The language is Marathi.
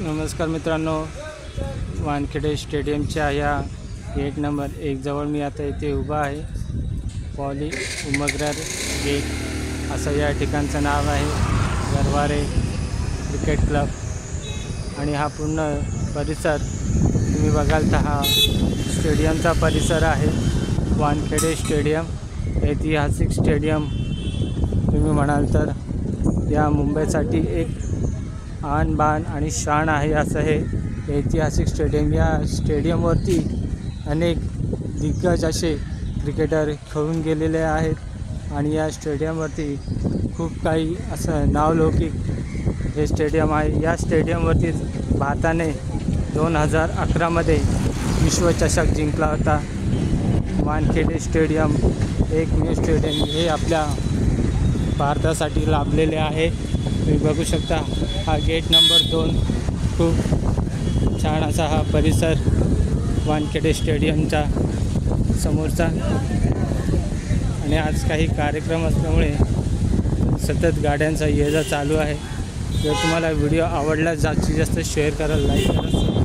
नमस्कार मित्रांनो, वानखेडे स्टेडियमच्या या गेट नंबर 1 जवळ मी आता इथे उभा आहे। पॉली उमगरार गेट असं या ठिकाणचं नाव आहे। गरवारे क्रिकेट क्लब आणि हा पूर्ण परिसर तुम्ही बघाल तर हा स्टेडियमचा परिसर आहे। वानखेडे स्टेडियम ऐतिहासिक स्टेडियम तुम्ही म्हणाल तर या मुंबईसाठी एक आन बान आणि शान आहे असं हे ऐतिहासिक स्टेडियम। या स्टेडियमवरती अनेक दिग्गज असे क्रिकेटर खेळून गेलेले आहेत आणि या स्टेडियमवरती खूप काही असं नावलौकिक हे स्टेडियम आहे। या स्टेडियमवरतीच भारताने 2011मध्ये विश्वचषक जिंकला होता। वानखेडे स्टेडियम एकमेव स्टेडियम हे आपल्या भारतासाठी लाभलेले आहे। तुम्ही बघू शकता हा गेट नंबर 2 खूप छान असा हा परिसर वानखेडे स्टेडियमचा समोरचा। आणि आज काही कार्यक्रम असल्यामुळे सतत गाड्यांचा ये जा चालू आहे। जर तुम्हाला व्हिडिओ आवडला जास्तीत जास्त शेअर करा, लाईक करा।